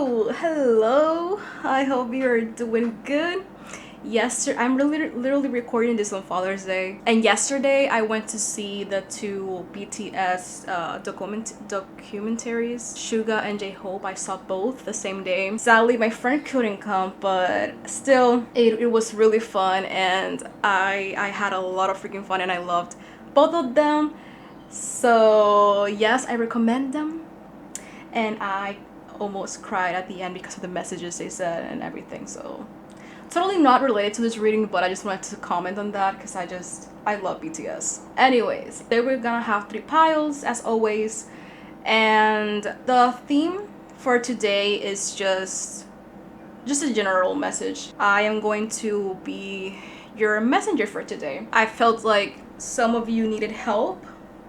Hello. I hope you're doing good. Yesterday, I'm literally recording this on Father's Day, and yesterday I went to see the two BTS documentaries, Suga and J-Hope. I saw both the same day. Sadly, my friend couldn't come, but still, it was really fun, and I had a lot of freaking fun, and I loved both of them. So yes, I recommend them, and I almost cried at the end because of the messages they said and everything. So totally not related to this reading, but I just wanted to comment on that because I love BTS. Anyways, today we're gonna have three piles as always, and the theme for today is just a general message. I am going to be your messenger for today. I felt like some of you needed help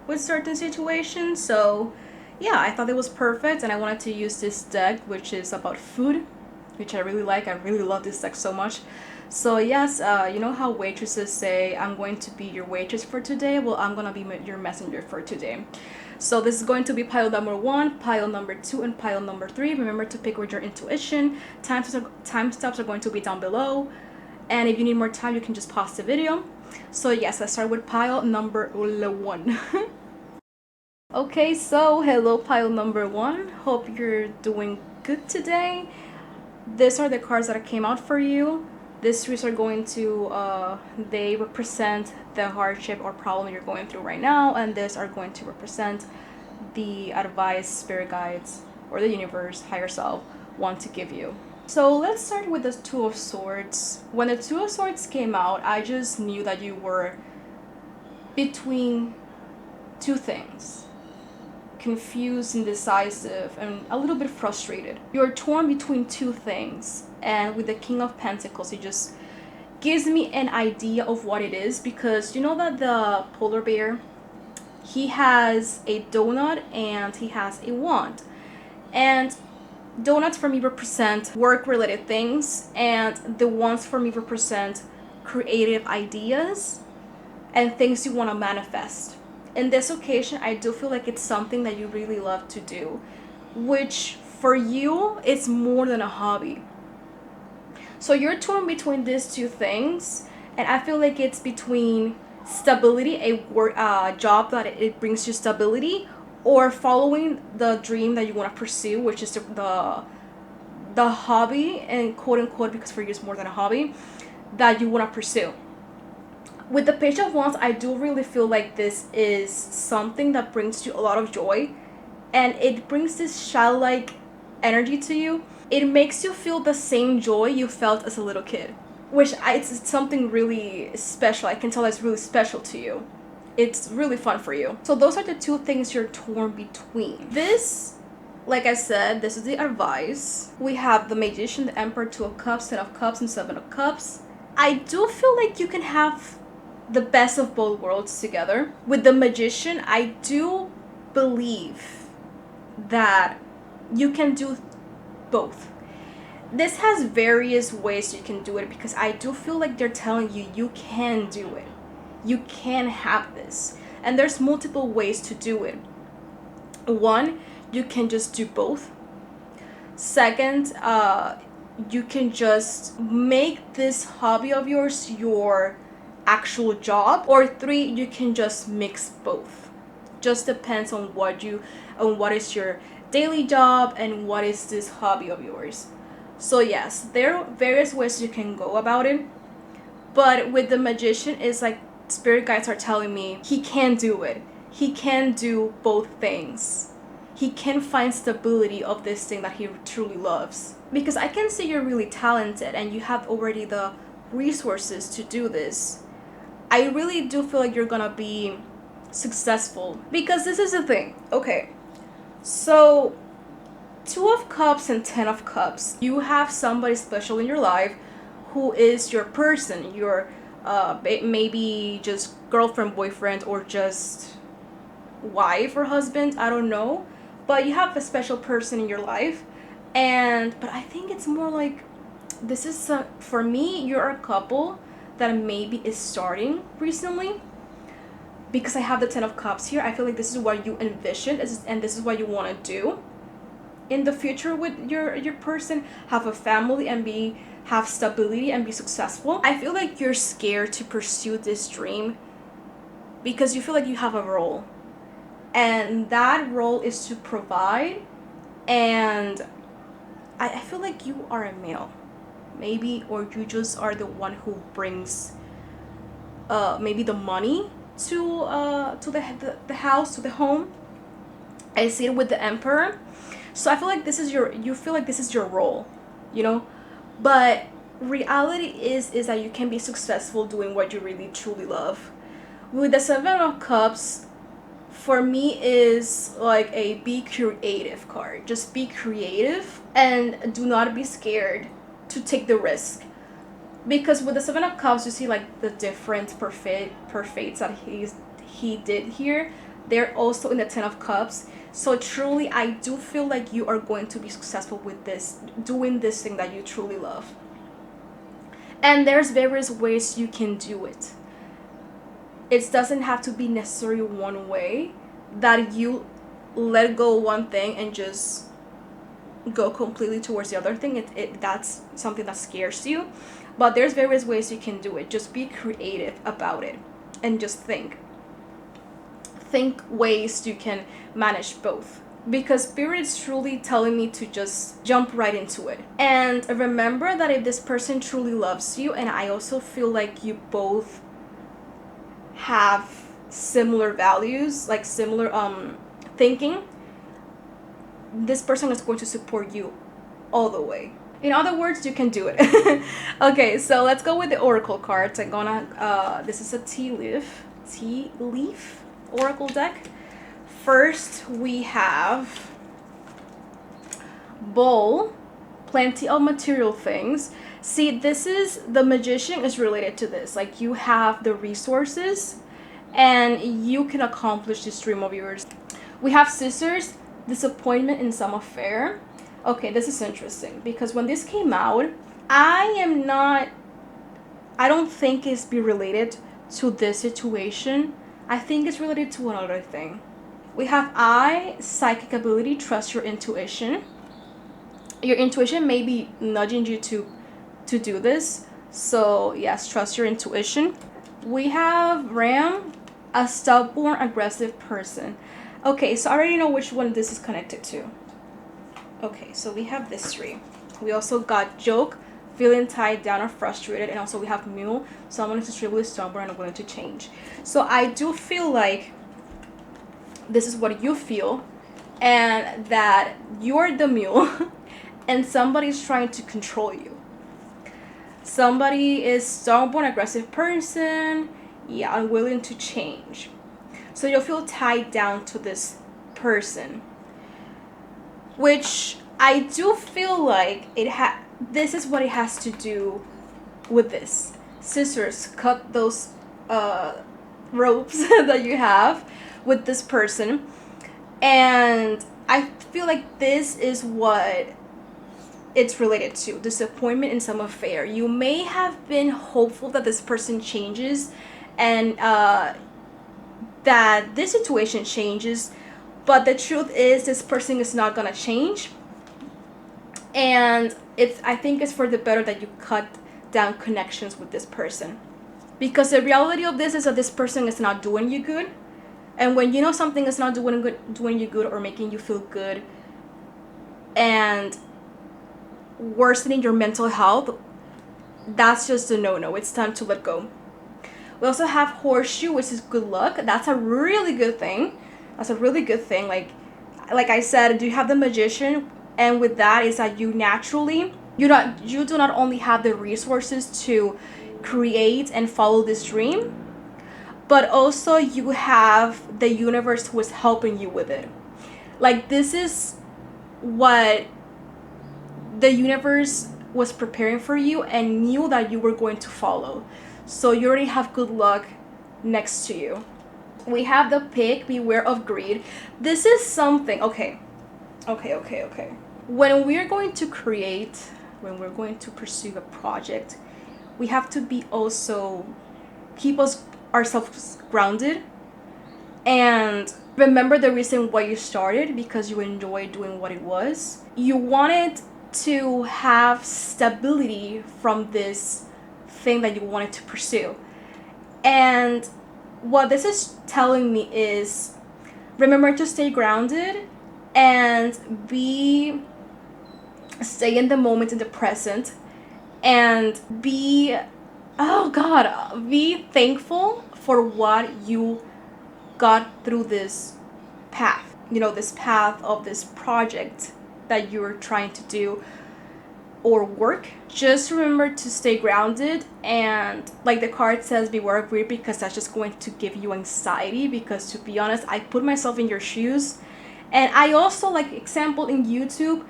with certain situations, so yeah, I thought it was perfect, and I wanted to use this deck, which is about food, which I really like. I really love this deck so much. So yes, you know how waitresses say, I'm going to be your waitress for today? Well, I'm gonna be your messenger for today. So this is going to be pile number 1, pile number 2, and pile number 3. Remember to pick with your intuition. Timestamps are going to be down below. And if you need more time, you can just pause the video. So yes, let's start with pile number 1. Okay, so hello pile number 1. Hope you're doing good today. These are the cards that came out for you. These three are going to, they represent the hardship or problem you're going through right now, and these are going to represent the advice spirit guides or the universe, higher self, want to give you. So let's start with the Two of Swords. When the Two of Swords came out, I just knew that you were between two things. Confused, indecisive, and a little bit frustrated. You're torn between two things, and with the King of Pentacles, it just gives me an idea of what it is, because you know that the polar bear, he has a donut and he has a wand, and donuts for me represent work-related things, and the wands for me represent creative ideas and things you want to manifest. In this occasion, I do feel like it's something that you really love to do, which for you, it's more than a hobby. So you're torn between these two things, and I feel like it's between stability, a work job that it brings you stability, or following the dream that you want to pursue, which is the hobby, and quote unquote, because for you it's more than a hobby, that you want to pursue. With the Page of Wands, I do really feel like this is something that brings you a lot of joy, and it brings this childlike energy to you. It makes you feel the same joy you felt as a little kid, which it's something really special. I can tell it's really special to you. It's really fun for you. So those are the two things you're torn between. This, like I said, this is the advice. We have the Magician, the Emperor, Two of Cups, Ten of Cups, and Seven of Cups. I do feel like you can have the best of both worlds together. With the Magician, I do believe that you can do both. This has various ways you can do it, because I do feel like they're telling you you can do it. You can have this. And there's multiple ways to do it. One, you can just do both. Second, you can just make this hobby of yours your actual job. Or 3, you can just mix both. Just depends on what is your daily job and what is this hobby of yours. So yes, there are various ways you can go about it, but with the Magician, it's like spirit guides are telling me he can do it. He can do both things. He can find stability of this thing that he truly loves, because I can see you're really talented and you have already the resources to do this. I really do feel like you're gonna be successful, because this is the thing. Okay, so Two of Cups and Ten of Cups, you have somebody special in your life who is your person, your maybe just girlfriend, boyfriend, or just wife or husband, I don't know, but you have a special person in your life. But I think it's more like, this is for me, you're a couple that maybe is starting recently, because I have the Ten of Cups here. I feel like this is what you envisioned, and this is what you want to do. in the future with your person, have a family and be have stability and be successful. I feel like you're scared to pursue this dream because you feel like you have a role, and that role is to provide. And I feel like you are a male, maybe, or you just are the one who brings maybe the money to the house, to the home. I see it with the emperor. So I feel like you feel like this is your role, you know? But reality is that you can be successful doing what you really truly love. With the Seven of Cups, for me is like a be creative card. Just be creative and do not be scared to take the risk. Because with the Seven of Cups, you see like the different perfects that he did here. They're also in the Ten of Cups. So truly, I do feel like you are going to be successful with this, doing this thing that you truly love. And there's various ways you can do it. It doesn't have to be necessarily one way, that you let go one thing and just go completely towards the other thing. That's something that scares you. But there's various ways you can do it. Just be creative about it and just think ways you can manage both, because spirit is truly telling me to just jump right into it. And remember that if this person truly loves you, and I also feel like you both have similar values, like similar thinking, this person is going to support you all the way. In other words, you can do it. Okay, so let's go with the oracle cards. I'm gonna this is a tea leaf oracle deck. First we have bowl, plenty of material things. See, this is the magician is related to this. Like, you have the resources and you can accomplish this dream of yours. We have scissors, disappointment in some affair. Okay, this is interesting because when this came out, I don't think it's be related to this situation. I think it's related to another thing. We have psychic ability, trust your intuition. Your intuition may be nudging you to do this. So yes, trust your intuition. We have ram, a stubborn, aggressive person. Okay, so I already know which one this is connected to. Okay, so we have this three. We also got joke, feeling tied down or frustrated, and also we have mule, someone who's extremely stubborn and willing to change. So I do feel like this is what you feel, and that you're the mule and somebody's trying to control you. Somebody is stubborn, aggressive person, yeah, unwilling to change. So you'll feel tied down to this person, which I do feel like this is what it has to do with this. Scissors, cut those ropes that you have with this person. And I feel like this is what it's related to. Disappointment in some affair. You may have been hopeful that this person changes and that this situation changes, but the truth is this person is not gonna change. And I think it's for the better that you cut down connections with this person, because the reality of this is that this person is not doing you good. And when you know something is not doing you good or making you feel good and worsening your mental health, that's just a no. It's time to let go. We also have horseshoe, which is good luck. That's a really good thing. Like I said, do you have the magician? And with that is that you do not only have the resources to create and follow this dream, but also you have the universe who is helping you with it. Like, this is what the universe was preparing for you and knew that you were going to follow. So you already have good luck next to you. We have the pig, beware of greed. This is something, okay. When we're going to pursue a project, we have to be also keep ourselves grounded and remember the reason why you started, because you enjoyed doing what it was. You wanted to have stability from this thing that you wanted to pursue. And what this is telling me is, remember to stay grounded and stay in the moment, in the present, and be thankful for what you got through this path, this path of this project that you're trying to do or work. Just remember to stay grounded, and like the card says, beware of greed, because that's just going to give you anxiety. Because to be honest, I put myself in your shoes, and I also, like, example in YouTube,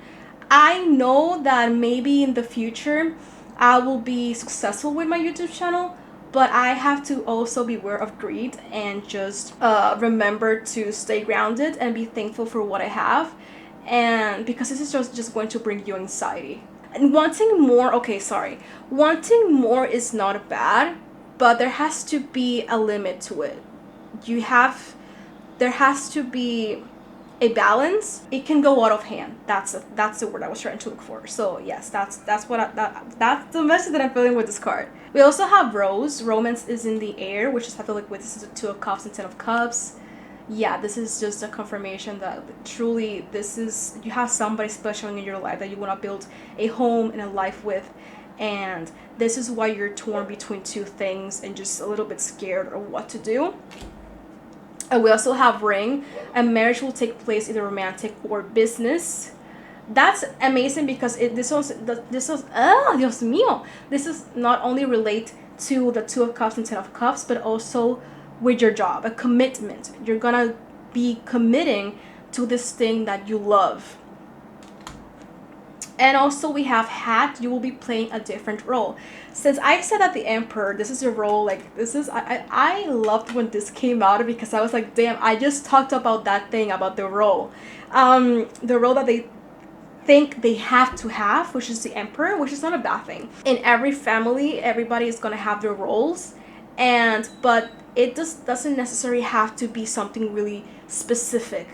I know that maybe in the future I will be successful with my YouTube channel, but I have to also beware of greed and just remember to stay grounded and be thankful for what I have, and because this is just going to bring you anxiety. And wanting more, wanting more is not bad, but there has to be a limit to it. There has to be a balance. It can go out of hand. That's the word I was trying to look for. So yes, that's that's the message that I'm feeling with this card. We also have Rose. Romance is in the air, which is, I feel like, this is a Two of Cups and Ten of Cups. Yeah, this is just a confirmation that truly you have somebody special in your life that you want to build a home and a life with, and this is why you're torn between two things and just a little bit scared of what to do. And we also have Ring. A marriage will take place, either romantic or business. That's amazing, because this is Dios mío. This is not only relate to the Two of Cups and Ten of Cups, but also with your job, a commitment. You're gonna be committing to this thing that you love. And also we have Hat. You will be playing a different role. Since I said that the Emperor, this is your role, like, this is, I loved when this came out, because I was like, damn, I just talked about that thing, about the role. The role that they think they have to have, which is the Emperor, which is not a bad thing. In every family, everybody is gonna have their roles, but it just doesn't necessarily have to be something really specific.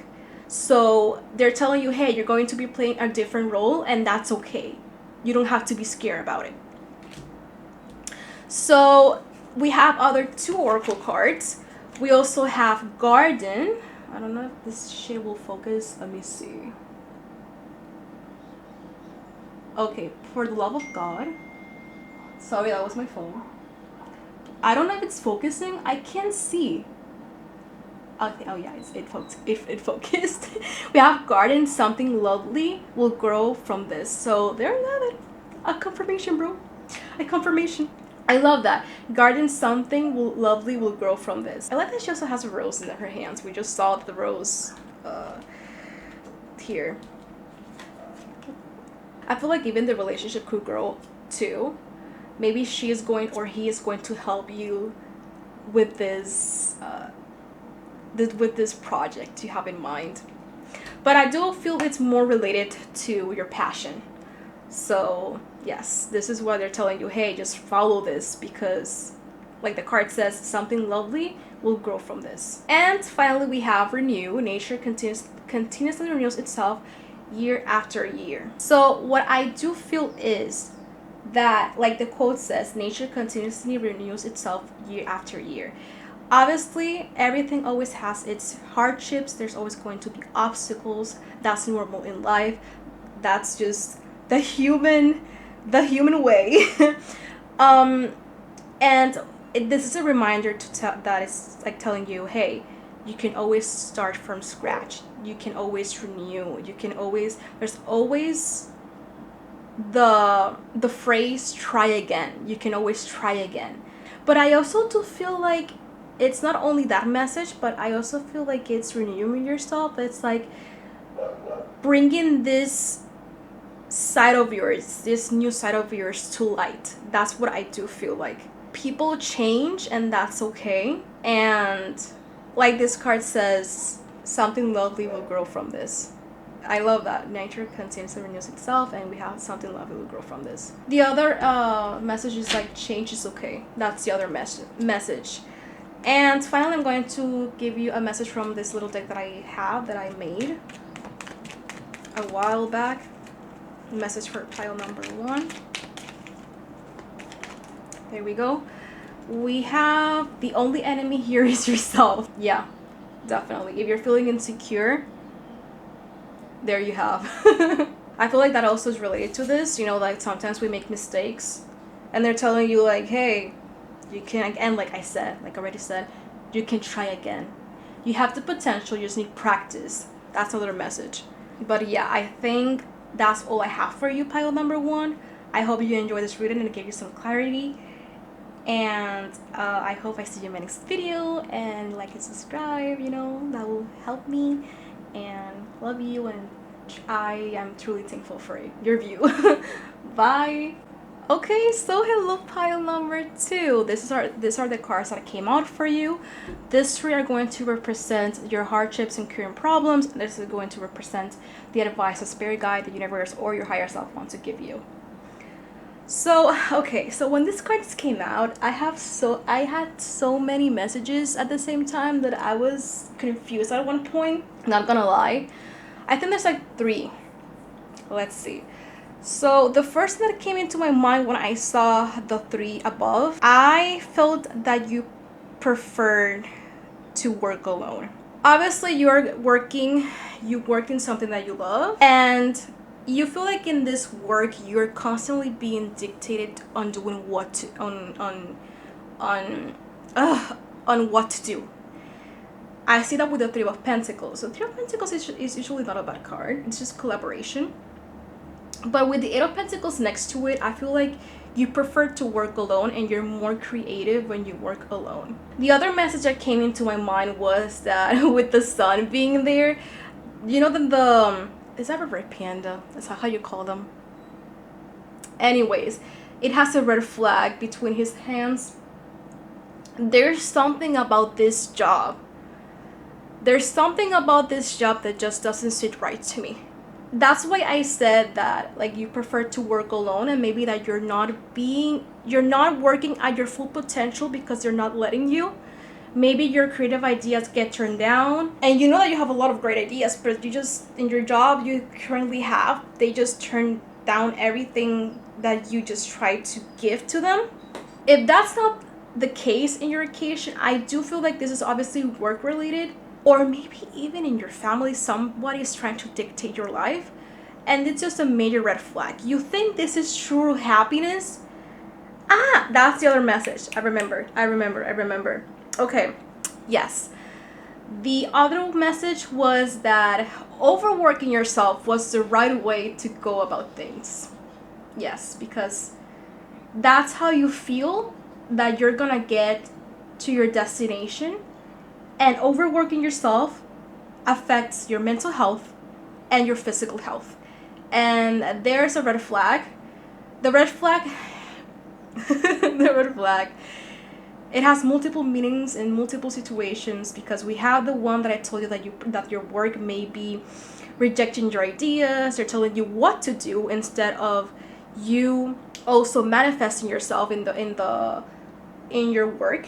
So they're telling you, hey, you're going to be playing a different role, and that's okay. You don't have to be scared about it. So we have other two oracle cards. We also have Garden. I don't know if this shit will focus. Let me see. Okay, for the love of God. Sorry, that was my phone. I don't know if it's focusing. I can't see. Okay, oh yeah, it focused. We have Garden. Something lovely will grow from this. So there you have it. A confirmation, bro. A confirmation. I love that. Garden. Something lovely will grow from this. I like that she also has a rose in her hands. We just saw the rose here. I feel like even the relationship could grow too. Maybe she is going, or he is going to help you with this project you have in mind. But I do feel it's more related to your passion. So yes, this is why they're telling you, hey, just follow this, because like the card says, something lovely will grow from this. And finally we have Renew. Nature continuously renews itself year after year. So what I do feel is that, like the quote says, nature continuously renews itself year after year. Obviously, everything always has its hardships. There's always going to be obstacles. That's normal in life. That's just the human way. This is a reminder that it's like telling you, hey, you can always start from scratch. You can always renew. There's always the phrase try again. You can always try again. But I also do feel like it's not only that message, but I also feel like it's renewing yourself. It's like bringing this side of yours, this new side of yours to light. That's what I do feel like. People change, and that's okay. And like this card says, something lovely will grow from this. I love that. Nature continuously renews itself, and we have something lovely will grow from this. The other message is like change is okay. That's the other message. And finally, I'm going to give you a message from this little deck that I made a while back. Message for pile number 1. There we go. We have the only enemy here is yourself. Yeah, definitely. If you're feeling insecure, there you have. I feel like that also is related to this. You know, like sometimes we make mistakes and they're telling you like, hey, you can, and like I said, like I already said, you can try again. You have the potential, you just need practice. That's another message. But yeah, I think that's all I have for you, pile number 1. I hope you enjoyed this reading and it gave you some clarity. And I hope I see you in my next video, and like and subscribe, you know, that will help me. And love you, and I am truly thankful for your view. Bye. Okay, so hello pile number 2. These are the cards that came out for you. These 3 are going to represent your hardships and current problems, and this is going to represent the advice, the spirit guide, the universe, or your higher self wants to give you. So okay, so when these cards came out, I had so many messages at the same time that I was confused at one point. Not gonna lie, I think there's like 3. Let's see. So the first thing that came into my mind when I saw the 3 above, I felt that you preferred to work alone. Obviously, you work in something that you love, and you feel like in this work you're constantly being dictated on doing what to, on what to do. I see that with the 3 of Pentacles. So 3 of Pentacles is usually not a bad card. It's just collaboration. But with the 8 of Pentacles next to it, I feel like you prefer to work alone and you're more creative when you work alone. The other message that came into my mind was that with the sun being there, you know, the is that a red panda? That's how you call them. Anyways, it has a red flag between his hands. There's something about this job. There's something about this job that just doesn't sit right to me. That's why I said that like you prefer to work alone, and maybe that you're not working at your full potential because they're not letting you. Maybe your creative ideas get turned down, and you know that you have a lot of great ideas, but you just, in your job you currently have, they just turn down everything that you just try to give to them. If that's not the case in your occasion, I do feel like this is obviously work related, or maybe even in your family somebody is trying to dictate your life, and it's just a major red flag. You think this is true happiness? That's the other message. I remember. Okay, yes. The other message was that overworking yourself was the right way to go about things. Yes, because that's how you feel that you're gonna get to your destination, and overworking yourself affects your mental health and your physical health. And there's a red flag. The red flag the red flag, it has multiple meanings in multiple situations, because we have the one that I told you that your work may be rejecting your ideas. They're telling you what to do instead of you also manifesting yourself in your work.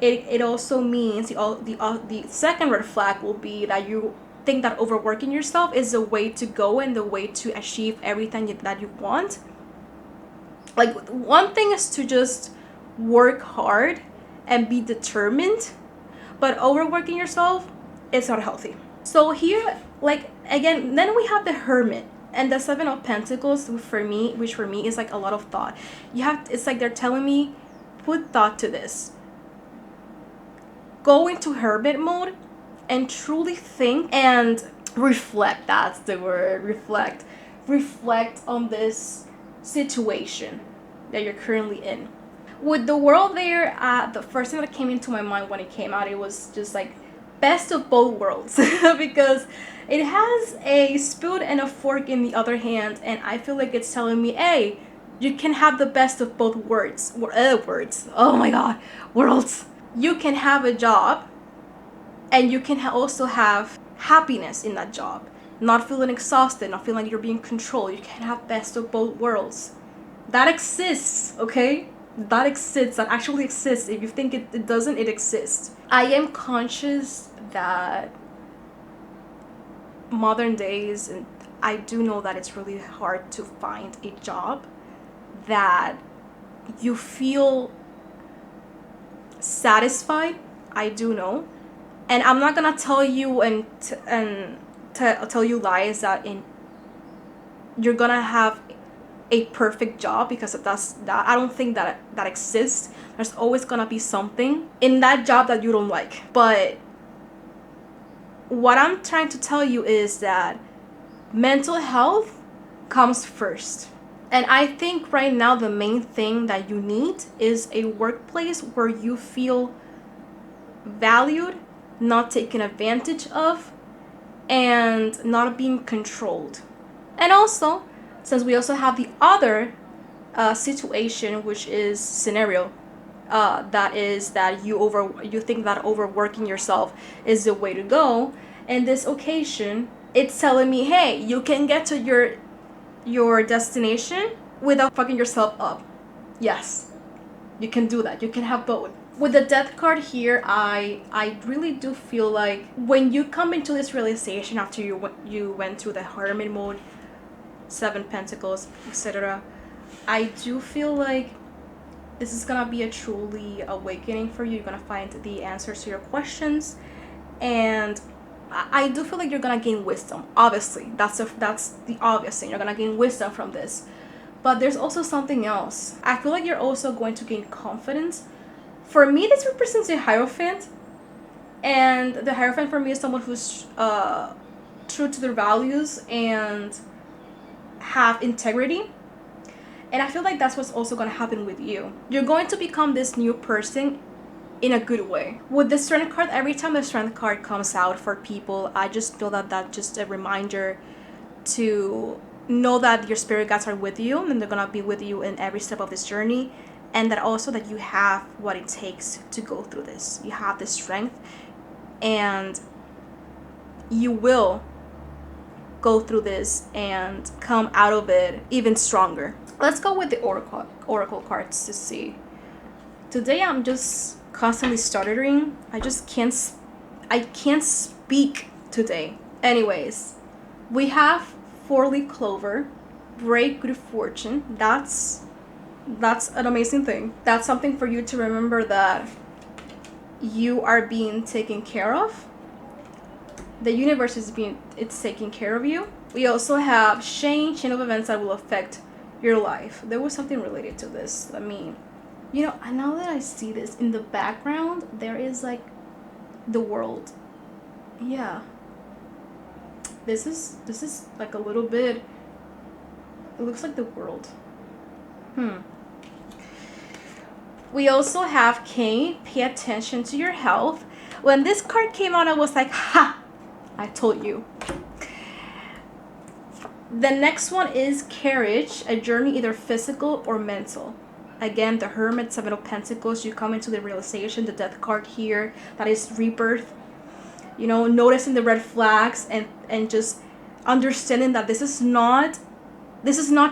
It also means the second red flag will be that you think that overworking yourself is the way to go and the way to achieve everything that you want. Like, one thing is to just work hard and be determined, but overworking yourself, it's not healthy. So here, like, again, then we have the Hermit and the 7 of Pentacles, which for me is like a lot of thought. It's like they're telling me, put thought to this. Go into hermit mode and truly think and reflect. That's the word, reflect. Reflect on this situation that you're currently in. With the world there, the first thing that came into my mind when it came out, it was just like best of both worlds because it has a spoon and a fork in the other hand, and I feel like it's telling me, hey, you can have the best of both worlds. Oh my god, worlds. You can have a job and you can also have happiness in that job, not feeling exhausted, not feeling like you're being controlled. You can have best of both worlds. That exists, okay? that exists, that actually exists. If you think it doesn't, it exists. I am conscious that modern days, and I do know that it's really hard to find a job that you feel satisfied. I do know, and I'm not gonna tell you tell you lies that you're gonna have a perfect job, because that I don't think that exists. There's always gonna be something in that job that you don't like. But what I'm trying to tell you is that mental health comes first. And I think right now the main thing that you need is a workplace where you feel valued, not taken advantage of, and not being controlled. And also, since we also have the other situation, which is scenario, that is that you think that overworking yourself is the way to go. In this occasion, it's telling me, hey, you can get to your destination without fucking yourself up. Yes, you can do that. You can have both. With the death card here, I really do feel like when you come into this realization after you went through the hermit mode, 7 Pentacles, etc., I do feel like this is gonna be a truly awakening for you. You're gonna find the answers to your questions, and I do feel like you're gonna gain wisdom. Obviously, that's the obvious thing. You're gonna gain wisdom from this, but there's also something else. I feel like you're also going to gain confidence. For me, this represents a Hierophant, and the Hierophant for me is someone who's true to their values and have integrity. And I feel like that's what's also going to happen with you. You're going to become this new person in a good way. With the Strength card, every time the Strength card comes out for people, I just feel that that's just a reminder to know that your spirit guides are with you, and they're going to be with you in every step of this journey. And that also that you have what it takes to go through this. You have the strength, and you will go through this and come out of it even stronger. Let's go with the oracle cards to see. Today I'm just constantly stuttering. I can't speak today. Anyways, we have 4-leaf clover, break good fortune. That's an amazing thing. That's something for you to remember, that you are being taken care of. The universe it's taking care of you. We also have chain of events that will affect your life. There was something related to this. I mean, now that I see this in the background, there is like the world. Yeah. This is like a little bit, it looks like the world. We also have Cain, pay attention to your health. When this card came out, I was like, ha! I told you. The next one is Carriage, a journey either physical or mental. Again, the Hermit, 7 of Pentacles, you come into the realization, the Death card here, that is rebirth. Noticing the red flags and just understanding that this is not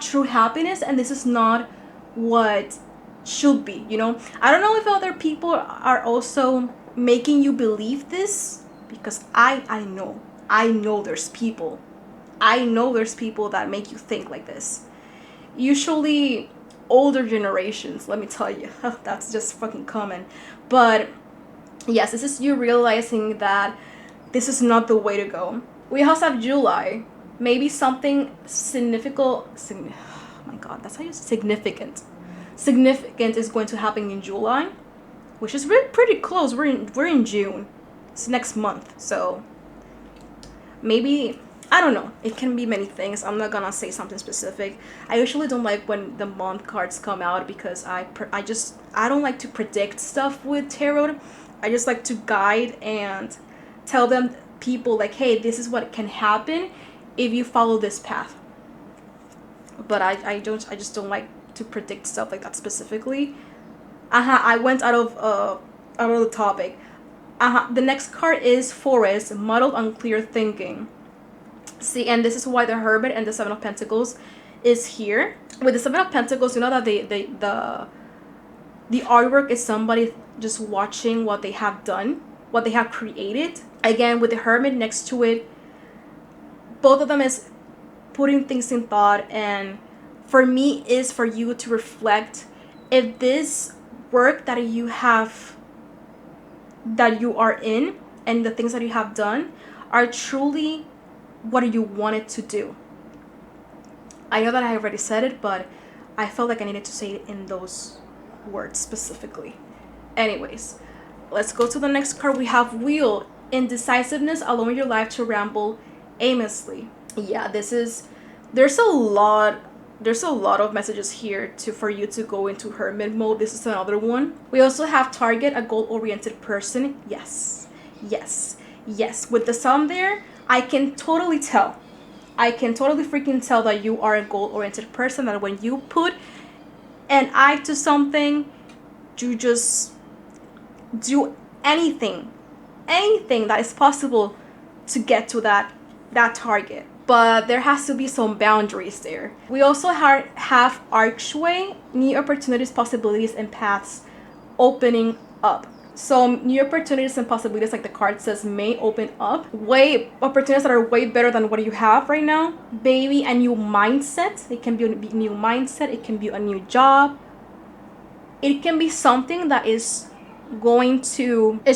true happiness, and this is not what should be. I don't know if other people are also making you believe this, because I know there's people that make you think like this. Usually older generations, let me tell you. That's just fucking common. But yes, this is you realizing that this is not the way to go. We also have July. Maybe something significant. Oh my god, that's how you say significant. Significant is going to happen in July, which is really pretty close. We're in June. It's next month, so maybe, I don't know. It can be many things. I'm not gonna say something specific. I usually don't like when the month cards come out, because I don't like to predict stuff with tarot. I just like to guide and tell them people like, hey, this is what can happen if you follow this path. But I just don't like to predict stuff like that specifically. I went out of the topic. The next card is Forest, muddled, unclear thinking. See, and this is why the Hermit and the 7 of Pentacles is here. With the 7 of Pentacles, you know that The artwork is somebody just watching what they have done, what they have created. Again, with the hermit next to it, both of them is putting things in thought, and for me is for you to reflect if this work that you have, that you are in, and the things that you have done are truly what you wanted to do. I know that I already said it, but I felt like I needed to say it in those words specifically. Anyways, let's go to the next card. We have Wheel. Indecisiveness, allowing your life to ramble aimlessly. Yeah, there's a lot of messages here for you to go into hermit mode. This is another one. We also have target, a goal-oriented person. Yes. With the sun there, I can totally freaking tell that you are a goal-oriented person, that when you put an eye to something, you just do anything that is possible to get to that target. But there has to be some boundaries there. We also have archway, new opportunities, possibilities, and paths opening up. So new opportunities and possibilities, like the card says, may open up. Opportunities that are way better than what you have right now. Maybe a new mindset. It can be a new mindset. It can be a new job. It can be something that is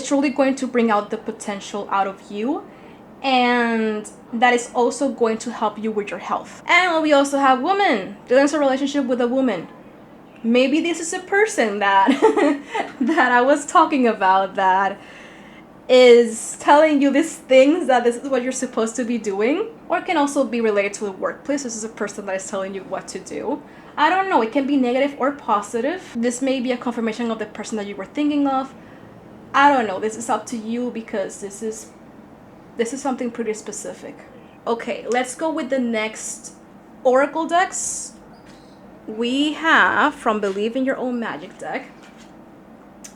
truly going to bring out the potential out of you, and that is also going to help you with your health. And we also have woman. There's a relationship with a woman. Maybe this is a person that that I was talking about, that is telling you these things, that this is what you're supposed to be doing. Or it can also be related to the workplace. This is a person that is telling you what to do. I don't know, it can be negative or positive. This may be a confirmation of the person that you were thinking of. I don't know, this is up to you, because this is something pretty specific. Okay, let's go with the next oracle decks. We have from Believe in Your Own Magic deck,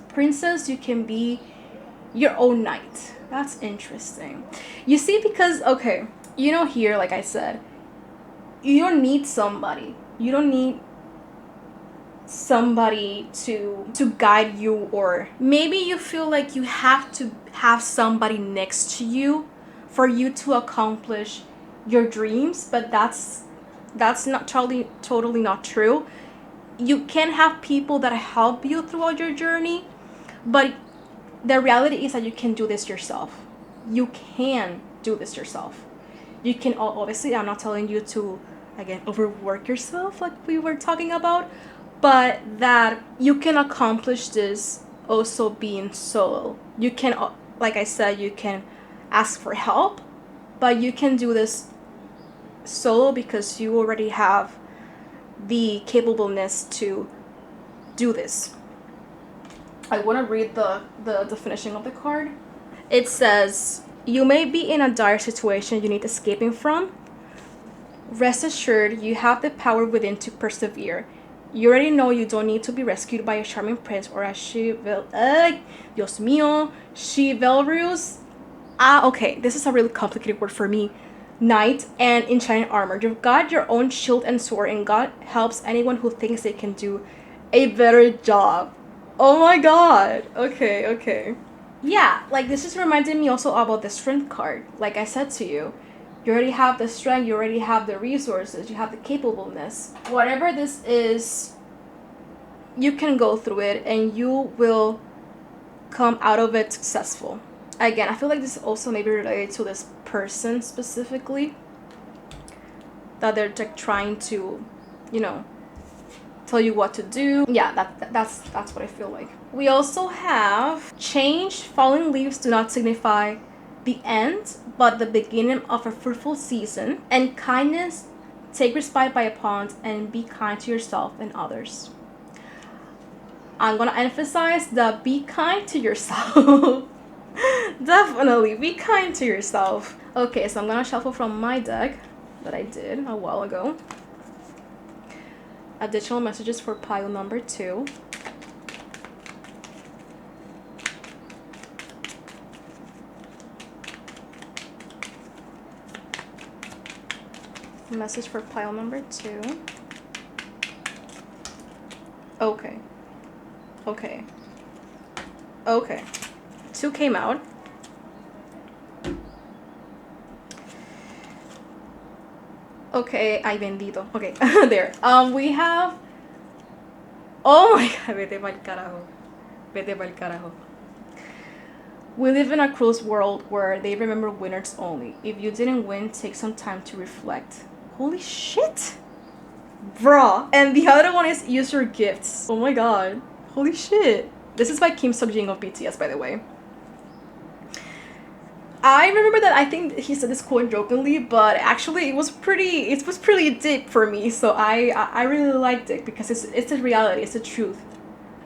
Princess, you can be your own knight. That's interesting. You see, because, okay, here, like I said, you don't need somebody. You don't need somebody to guide you, or maybe you feel like you have to have somebody next to you for you to accomplish your dreams, but that's not totally not true. You can have people that help you throughout your journey, but the reality is that you can do this yourself. You can do this yourself. You can, obviously, I'm not telling you to, again, overwork yourself like we were talking about, but that you can accomplish this also being solo. You can, like I said, you can ask for help, but you can do this solo because you already have the capableness to do this. I want to read the definition of the card. It says, you may be in a dire situation you need escaping from. Rest assured, you have the power within to persevere. You already know you don't need to be rescued by a charming prince or a Dios mío, chivalrous. Okay, this is a really complicated word for me. Knight and in shining armor. You've got your own shield and sword, and God helps anyone who thinks they can do a better job. Oh my god. Okay. Yeah, like this just reminded me also about the strength card. Like I said to you, you already have the strength, you already have the resources, you have the capableness. Whatever this is, you can go through it and you will come out of it successful. Again, I feel like this is also maybe related to this person specifically, that they're like trying to, tell you what to do. Yeah, that's what I feel like. We also have change. Falling leaves do not signify the end, but the beginning of a fruitful season. And kindness, take respite by a pond and be kind to yourself and others. I'm gonna emphasize the be kind to yourself. Definitely be kind to yourself. Okay, so I'm gonna shuffle from my deck that I did a while ago. Additional messages for pile number 2. Message for pile number 2. Okay. Okay. Okay. 2 came out. Okay, ay bendito. Okay, there. We have. Oh my god, vete pa'l carajo. Vete pa'l carajo. We live in a cruel world where they remember winners only. If you didn't win, take some time to reflect. Holy shit! Bruh. And the other one is use your gifts. Oh my god. Holy shit. This is by Kim Seokjin of BTS, by the way. I remember that I think he said this quote jokingly, but actually it was pretty deep for me. So I really liked it because it's a reality, it's the truth.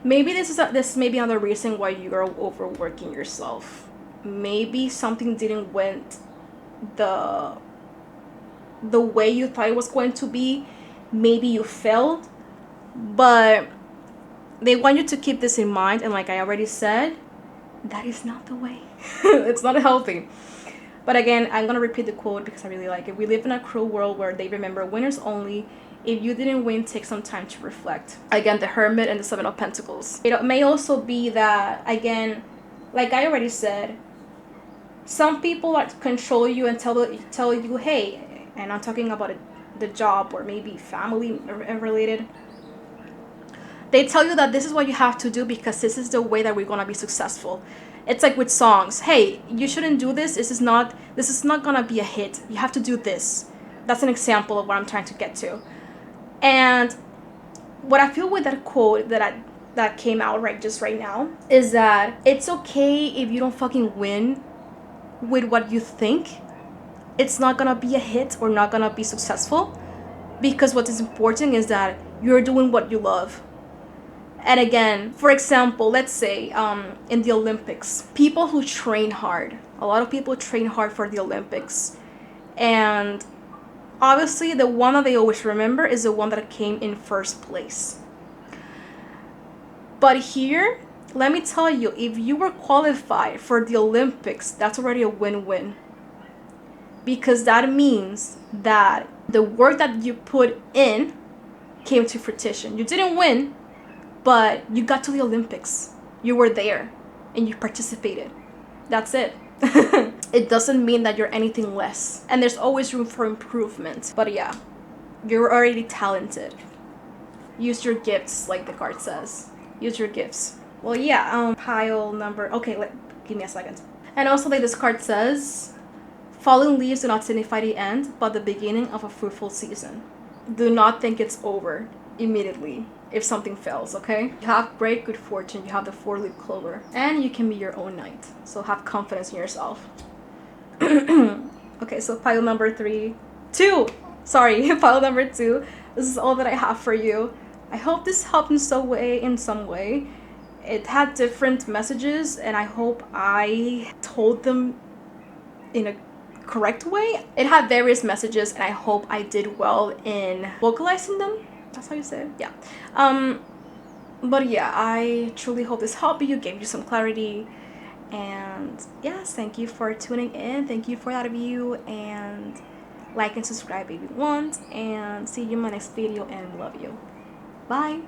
Maybe this may be another reason why you are overworking yourself. Maybe something didn't went the way you thought it was going to be. Maybe you failed, but they want you to keep this in mind. And like I already said, that is not the way. It's not healthy. But again, I'm gonna repeat the quote because I really like it. We live in a cruel world where they remember winners only. If you didn't win, take some time to reflect. Again, the Hermit and the Seven of Pentacles. It may also be that, again, like I already said, some people like to control you and tell you, hey, and I'm talking about the job or maybe family related. They tell you that this is what you have to do because this is the way that we're gonna be successful. It's like with songs. Hey, you shouldn't do this. This is not gonna be a hit. You have to do this. That's an example of what I'm trying to get to. And what I feel with that quote that came out right now is that it's okay if you don't fucking win with what you think. It's not gonna be a hit or not gonna be successful, because what is important is that you're doing what you love. And again, for example, let's say in the Olympics, people who train hard, a lot of people train hard for the Olympics. And obviously, the one that they always remember is the one that came in first place. But here, let me tell you, if you were qualified for the Olympics, that's already a win-win. Because that means that the work that you put in came to fruition. You didn't win, but you got to the Olympics. You were there and you participated. That's it. It doesn't mean that you're anything less. And there's always room for improvement. But yeah, you're already talented. Use your gifts, like the card says. Use your gifts. Well, yeah, pile number... Okay, give me a second. And also, like this card says, fallen leaves do not signify the end, but the beginning of a fruitful season. Do not think it's over immediately if something fails, okay? You have great good fortune. You have the 4-leaf clover. And you can be your own knight. So have confidence in yourself. Okay, so pile number 2. Sorry, pile number 2. This is all that I have for you. I hope this helped in some way. It had different messages, and I hope I told them in a correct way. It had various messages, and I hope I did well in vocalizing them. That's how you say it? Yeah. But yeah, I truly hope this helped you, gave you some clarity. And yes, thank you for tuning in. Thank you for that view, and like and subscribe if you want. And see you in my next video, and love you. Bye.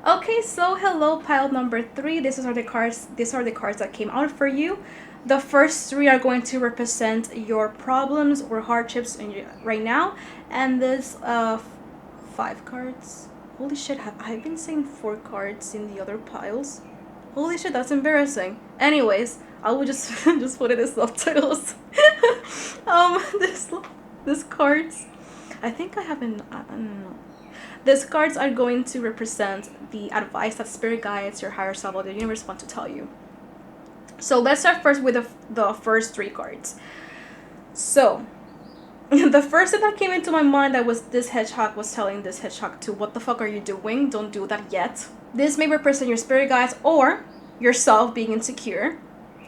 Okay, so hello, pile number 3. These are the cards that came out for you. The first 3 are going to represent your problems or hardships right now, and this 5 cards. Holy shit, have I been saying 4 cards in the other piles? Holy shit, that's embarrassing. Anyways, I will just just put it as subtitles. This cards, I think I haven't. I don't know. These cards are going to represent the advice that spirit guides, your higher self, or the universe want to tell you. So let's start first with the first 3 cards. So the first thing that came into my mind that was this hedgehog was telling this hedgehog to, what the fuck are you doing? Don't do that yet. This may represent your spirit guides or yourself being insecure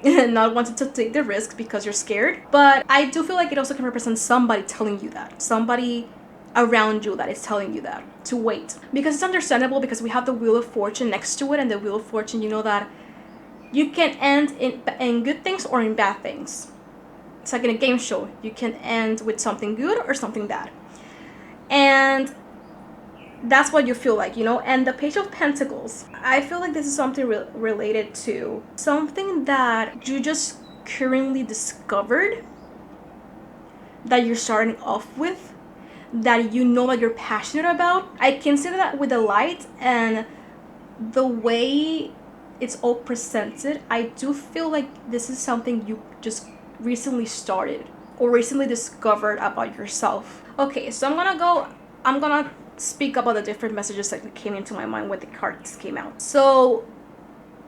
and not wanting to take the risk because you're scared. But I do feel like it also can represent somebody telling you that. Somebody around you that is telling you that to wait, because it's understandable, because we have the Wheel of Fortune next to it, and the Wheel of Fortune, you know that you can end in good things or in bad things. It's like in a game show, you can end with something good or something bad. And That's what you feel like, you know. And the Page of Pentacles, I feel like this is something related to something that you just currently discovered, that you're starting off with, that you know that you're passionate about. I can see that with the light and the way it's all presented. I do feel like this is something you just recently started or recently discovered about yourself. Okay, so I'm gonna speak about the different messages that came into my mind when the cards came out. So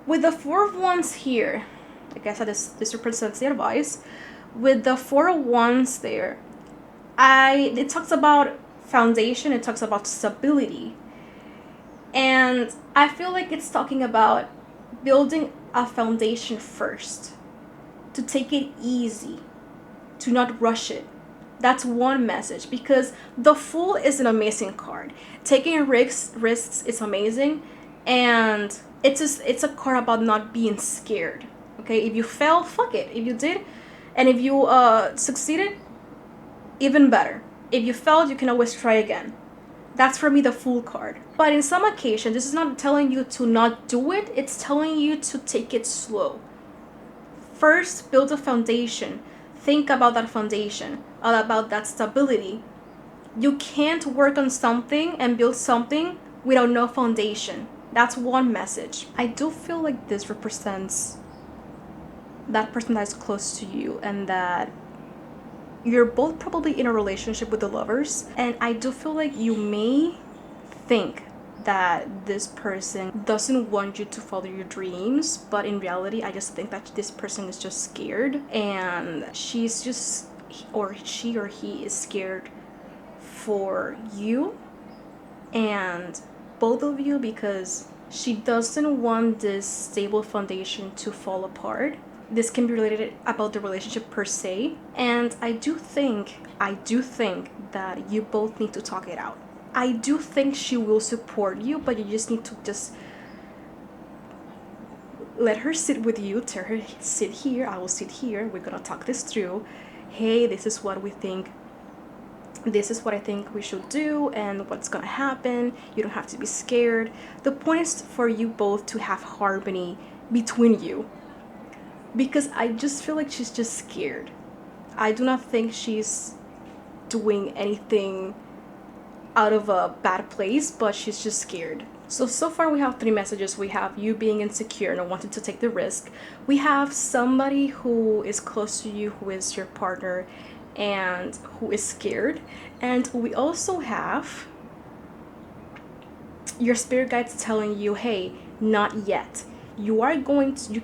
with the Four of Wands here, like I said, this represents the advice. With the Four of Wands there, it talks about foundation, it talks about stability. And I feel like it's talking about building a foundation first, to take it easy, to not rush it. That's one message, because the Fool is an amazing card. Taking risks is amazing, and it's a card about not being scared. Okay, if you fail, fuck it. If you did, and if you succeeded, even better. If you failed, you can always try again. That's for me the Fool card. But in some occasion, this is not telling you to not do it, it's telling you to take it slow. First, build a foundation. Think about that foundation, all about that stability. You can't work on something and build something without no foundation. That's one message. I do feel like this represents that person that's close to you, and that you're both probably in a relationship with the lovers. And I do feel like you may think that this person doesn't want you to follow your dreams, but in reality, I just think that this person is just scared, and she's just, or she or he is scared for you and both of you, because she doesn't want this stable foundation to fall apart. This can be related about the relationship per se, and I do think that you both need to talk it out. I do think she will support you, but you just need to just let her sit with you. Tell her, sit here, I will sit here, we're gonna talk this through. Hey, this is what we think, this is what I think we should do, and what's gonna happen. You don't have to be scared. The point is for you both to have harmony between you, because I just feel like she's just scared. I do not think she's doing anything out of a bad place, but she's just scared. So far we have three messages. We have you being insecure and wanting to take the risk. We have somebody who is close to you, who is your partner, and who is scared. And we also have your spirit guides telling you, hey, not yet. You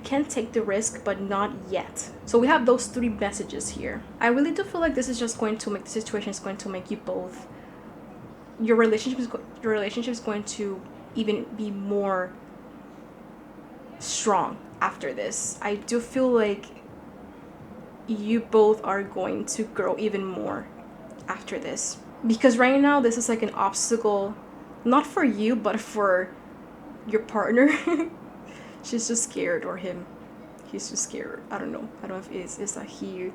can take the risk, but not yet. So we have those three messages here. I really do feel like this is just going to make the situation is going to make you both, your relationship is going to even be more strong after this. I do feel like you both are going to grow even more after this, because right now this is like an obstacle, not for you but for your partner. She's just scared, or him, he's just scared. I don't know if it's a he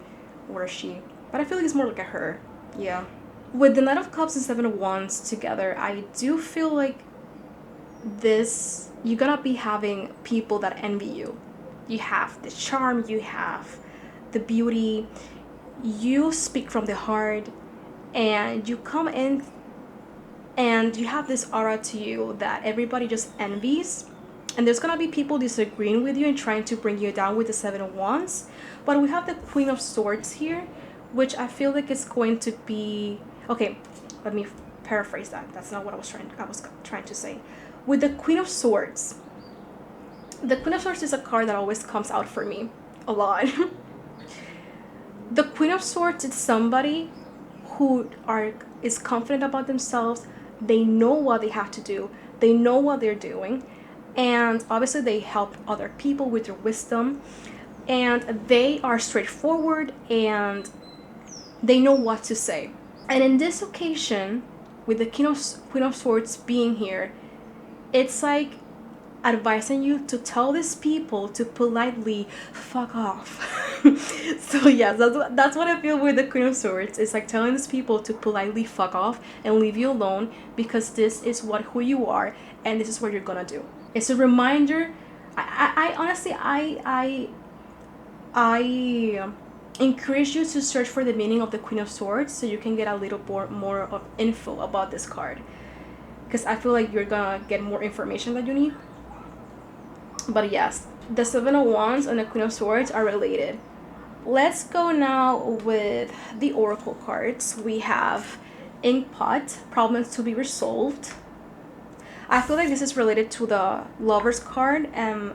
or a she, but I feel like it's more like a her. Yeah. With the Knight of Cups and Seven of Wands together, I do feel like this, you're gonna be having people that envy you. You have the charm, you have the beauty, you speak from the heart, and you come in and you have this aura to you that everybody just envies. And there's gonna be people disagreeing with you and trying to bring you down with the Seven of Wands. But we have the Queen of Swords here, which I feel like it's going to be, okay, let me paraphrase that. That's not what I was trying to say. With the Queen of Swords, the Queen of Swords is a card that always comes out for me a lot. The Queen of Swords is somebody who is confident about themselves. They know what they have to do. They know what they're doing. And obviously they help other people with their wisdom. And they are straightforward and they know what to say. And in this occasion, with the Queen of Swords being here, it's like advising you to tell these people to politely fuck off. So yeah, that's what I feel with the Queen of Swords. It's like telling these people to politely fuck off and leave you alone, because this is who you are, and this is what you're gonna do. It's a reminder. I honestly, I encourage you to search for the meaning of the Queen of Swords so you can get a little more of info about this card, because I feel like you're gonna get more information that you need. But yes, the Seven of Wands and the Queen of Swords are related. Let's go now with the Oracle cards. We have Inkpot, problems to be resolved. I feel like this is related to the Lovers card, and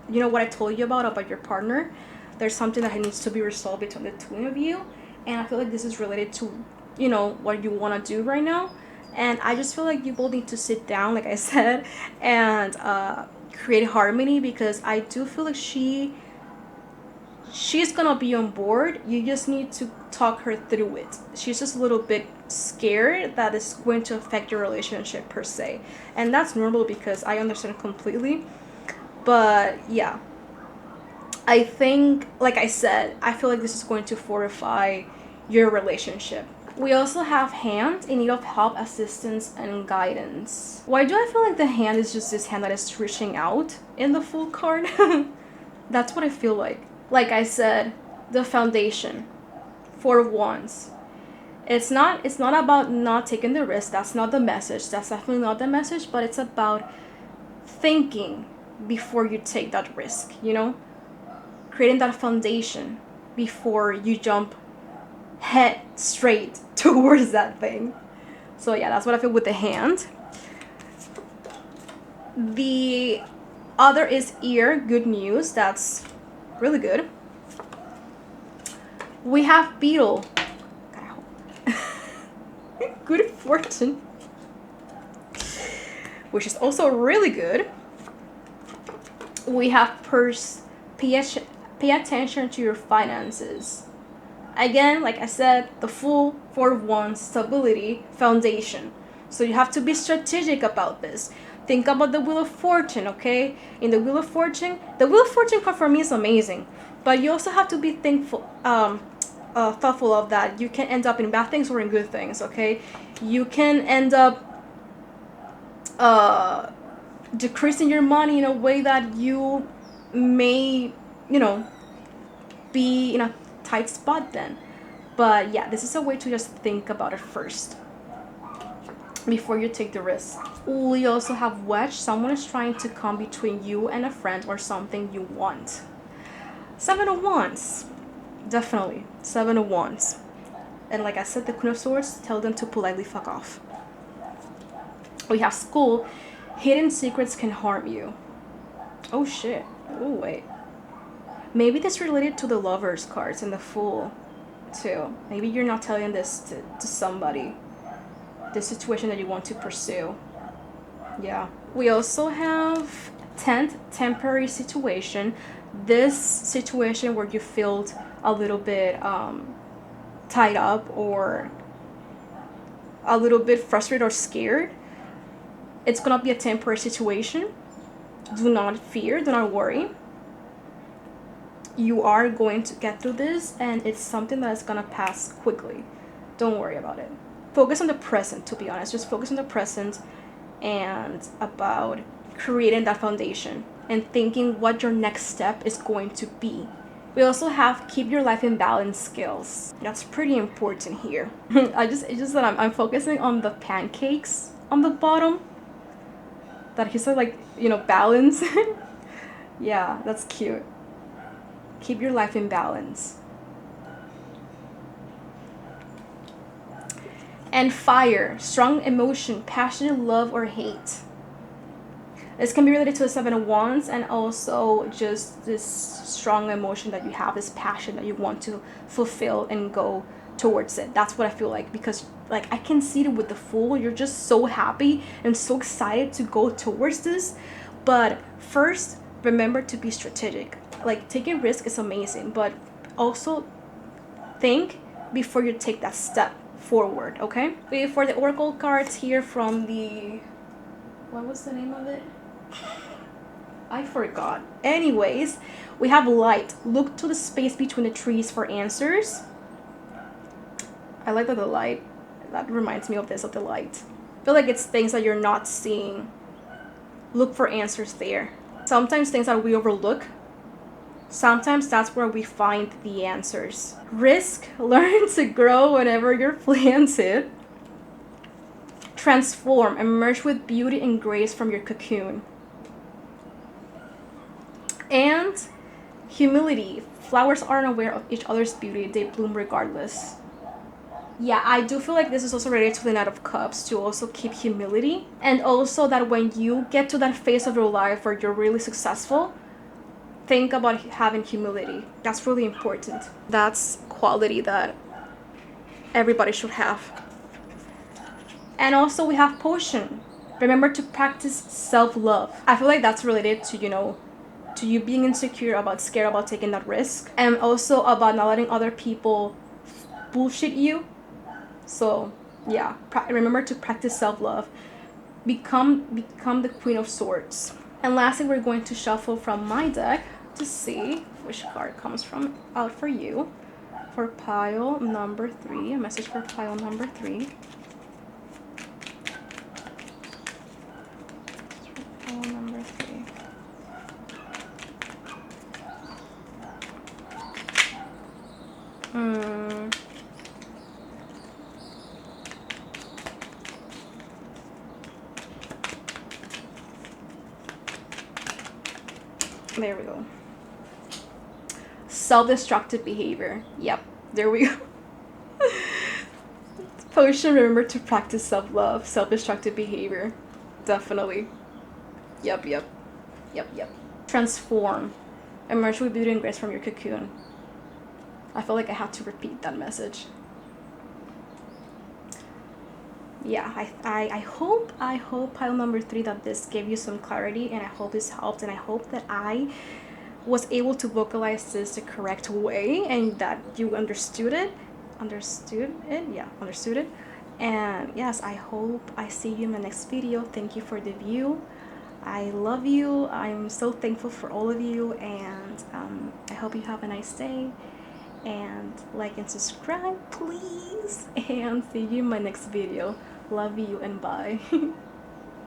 you know what I told you about your partner. There's something that needs to be resolved between the two of you, and I feel like this is related to, you know, what you want to do right now. And I just feel like you both need to sit down, like I said, and create harmony, because I do feel like she's gonna be on board. You just need to talk her through it. She's just a little bit scared that it's going to affect your relationship per se, and that's normal because I understand completely. But yeah, I think, like I said, I feel like this is going to fortify your relationship. We also have Hand, in need of help, assistance, and guidance. Why do I feel like the Hand is just this hand that is reaching out in the Fool card? That's what I feel like. Like I said, the Foundation, Four of Wands. It's not about not taking the risk. That's not the message. That's definitely not the message. But it's about thinking before you take that risk, you know? Creating that foundation before you jump head straight towards that thing. So yeah, that's what I feel with the Hand. The other is Ear, good news. That's really good. We have Beetle, good fortune, which is also really good. We have Purse, pay attention to your finances. Again, like I said, the Fool, Four of Wands, stability, foundation. So you have to be strategic about this. Think about the Wheel of Fortune, okay? In the Wheel of Fortune card for me is amazing. But you also have to be thoughtful of that. You can end up in bad things or in good things, okay? You can end up decreasing your money in a way that you may, you know, be in a tight spot then. But yeah, this is a way to just think about it first before you take the risk. We also have Wedge. Someone is trying to come between you and a friend or something you want. Seven of Wands. Definitely. Seven of Wands. And like I said, the Queen of Swords, tell them to politely fuck off. We have School. Hidden secrets can harm you. Oh shit. Oh wait. Maybe this related to the Lovers cards and the Fool too. Maybe you're not telling this to somebody. The situation that you want to pursue. Yeah. We also have 10th, temporary situation. This situation where you feel a little bit tied up or a little bit frustrated or scared. It's gonna be a temporary situation. Do not fear, do not worry. You are going to get through this, and it's something that is gonna pass quickly. Don't worry about it. Focus on the present, to be honest. Just focus on the present and about creating that foundation and thinking what your next step is going to be. We also have keep your life in balance skills. That's pretty important here. It's just that I'm focusing on the pancakes on the bottom. That he said, like, you know, balance. Yeah, that's cute. Keep your life in balance. And Fire, strong emotion, passionate love or hate. This can be related to the Seven of Wands, and also just this strong emotion that you have, this passion that you want to fulfill and go towards it. That's what I feel like, because like I can see it with the Fool. You're just so happy and so excited to go towards this. But first, remember to be strategic. Like, taking risk is amazing, but also think before you take that step forward, okay? For the Oracle cards here from the, what was the name of it? I forgot. Anyways, we have light. Look to the space between the trees for answers. I like that the light, that reminds me of this, of the light. I feel like it's things that you're not seeing. Look for answers there. Sometimes things that we overlook, sometimes that's where we find the answers. Risk, learn to grow whenever you're planted. Transform, emerge with beauty and grace from your cocoon. And humility, flowers aren't aware of each other's beauty, they bloom regardless. Yeah, I do feel like this is also related to the Knight of Cups, to also keep humility. And also that when you get to that phase of your life where you're really successful, think about having humility. That's really important. That's quality that everybody should have. And also we have potion. Remember to practice self-love. I feel like that's related to, to you being insecure about, scared about taking that risk. And also about not letting other people bullshit you. So yeah, remember to practice self-love. Become the Queen of Swords. And lastly, we're going to shuffle from my deck to see which card comes out for you for pile number 3. A message for pile number 3. Pile number 3. There we go. Self-destructive behavior. Yep, there we go. Potion, remember to practice self-love. Self-destructive behavior. Definitely. Yep. Transform. Emerge with beauty and grace from your cocoon. I feel like I had to repeat that message. Yeah, I hope pile number 3 that this gave you some clarity, and I hope this helped, and I hope that I was able to vocalize this the correct way and that you understood it. And yes, I hope I see you in the next video. Thank you for the view. I love you. I'm so thankful for all of you, and I hope you have a nice day. And like and subscribe, please. And see you in my next video. Love you and bye.